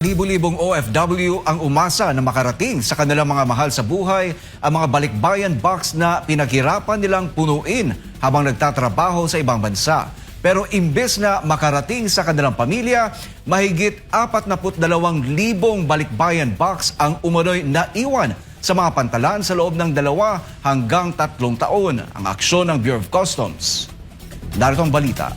Libo-libong OFW ang umasa na makarating sa kanilang mga mahal sa buhay ang mga balikbayan box na pinaghirapan nilang punuin habang nagtatrabaho sa ibang bansa. Pero imbes na makarating sa kanilang pamilya, mahigit 42,000 balikbayan box ang umano'y naiwan sa mga pantalan sa loob ng 2 hanggang 3 taon. Ang aksyon ng Bureau of Customs. Narito ang balita.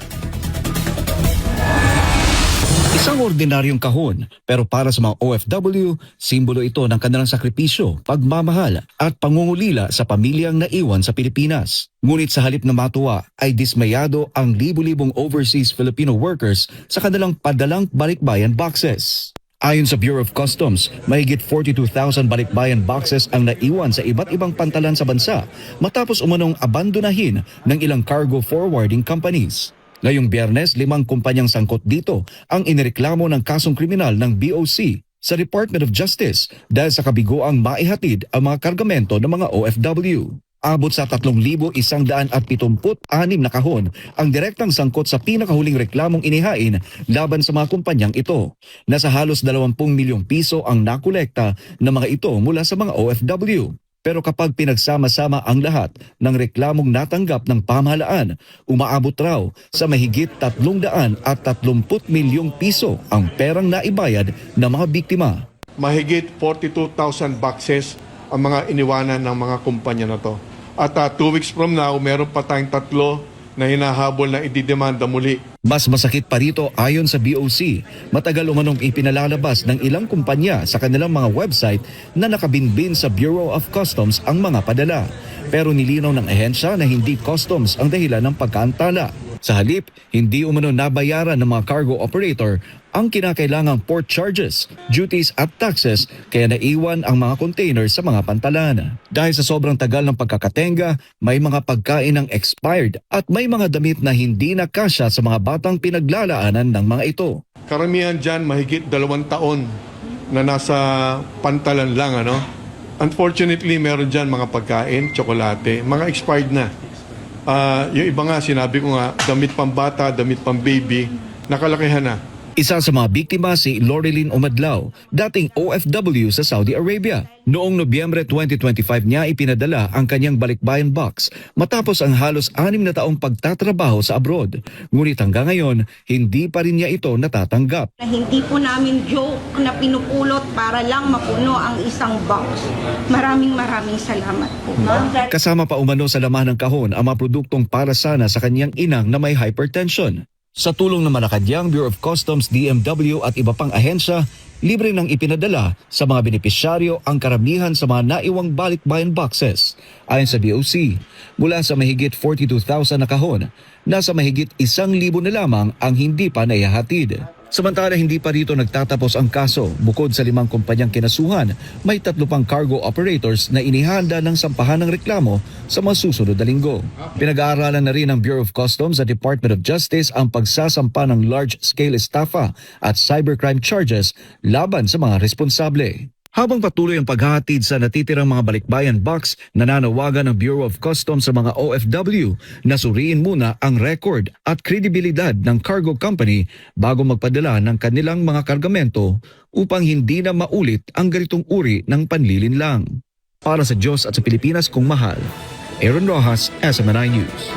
Isang ordinaryong kahon, pero para sa mga OFW, simbolo ito ng kanilang sakripisyo, pagmamahal at pangungulila sa pamilyang naiwan sa Pilipinas. Ngunit sa halip na matuwa ay dismayado ang libu-libong overseas Filipino workers sa kanilang padalang balikbayan boxes. Ayon sa Bureau of Customs, mahigit 42,000 balikbayan boxes ang naiwan sa iba't ibang pantalan sa bansa matapos umanong abandonahin ng ilang cargo forwarding companies. Ngayong Biyernes, 5 kumpanyang sangkot dito ang inireklamo ng kasong kriminal ng BOC sa Department of Justice dahil sa kabiguang maihatid ang mga kargamento ng mga OFW. Abot sa 3,176 na kahon ang direktang sangkot sa pinakahuling reklamong inihain laban sa mga kumpanyang ito. Nasa halos 20 milyong piso ang nakolekta ng mga ito mula sa mga OFW. Pero kapag pinagsama-sama ang lahat ng reklamong natanggap ng pamahalaan, umaabot raw sa mahigit 330 milyong piso ang perang naibayad ng mga biktima. Mahigit 42,000 boxes ang mga iniwanan ng mga kumpanya na to. At 2 weeks from now, meron pa tayong 3 na hinahabol na ididemanda muli. Mas masakit pa rito ayon sa BOC, matagal umanong ipinalalabas ng ilang kumpanya sa kanilang mga website na nakabinbin sa Bureau of Customs ang mga padala. Pero nilinaw ng ahensya na hindi customs ang dahilan ng pagkaantala. Sa halip, hindi umano nabayaran ng mga cargo operator ang kinakailangang port charges, duties at taxes kaya naiwan ang mga container sa mga pantalan. Dahil sa sobrang tagal ng pagkakatenga, may mga pagkain ng expired at may mga damit na hindi nakasya sa mga batang pinaglalaanan ng mga ito. Karamihan dyan, mahigit 2 taon na nasa pantalan lang. Unfortunately, meron dyan mga pagkain, tsokolate, mga expired na. Yung iba nga, sinabi ko nga, damit pang bata, damit pang baby, nakalakihan na. Isa sa mga biktima si Loreline Umadlaw, dating OFW sa Saudi Arabia. Noong Nobyembre 2025 niya ipinadala ang kanyang balikbayan box matapos ang halos 6 na taong pagtatrabaho sa abroad. Ngunit hanggang ngayon, hindi pa rin niya ito natatanggap. Hindi po namin joke na pinupulot para lang mapuno ang isang box. Maraming salamat po. Kasama pa umano sa laman ng kahon ang mga produktong para sana sa kanyang inang na may hypertension. Sa tulong ng Malacanang Bureau of Customs, DMW at iba pang ahensya, libre nang ipinadala sa mga benepisyaryo ang karamihan sa mga naiwang balikbayan boxes. Ayon sa BOC, mula sa mahigit 42,000 na kahon, nasa mahigit 1,000 na lamang ang hindi pa naihahatid. Samantala hindi pa rito nagtatapos ang kaso. Bukod sa 5 kumpanyang kinasuhan, may 3 pang cargo operators na inihanda ng sampahan ng reklamo sa mga susunod na linggo. Pinag-aaralan na rin ng Bureau of Customs at Department of Justice ang pagsasampa ng large-scale estafa at cybercrime charges laban sa mga responsable. Habang patuloy ang paghahatid sa natitirang mga balikbayan box, nananawagan ng Bureau of Customs sa mga OFW na suriin muna ang record at kredibilidad ng cargo company bago magpadala ng kanilang mga kargamento upang hindi na maulit ang ganitong uri ng panlilinlang. Para sa Diyos at sa Pilipinas kong mahal, Aaron Rojas, SMNI News.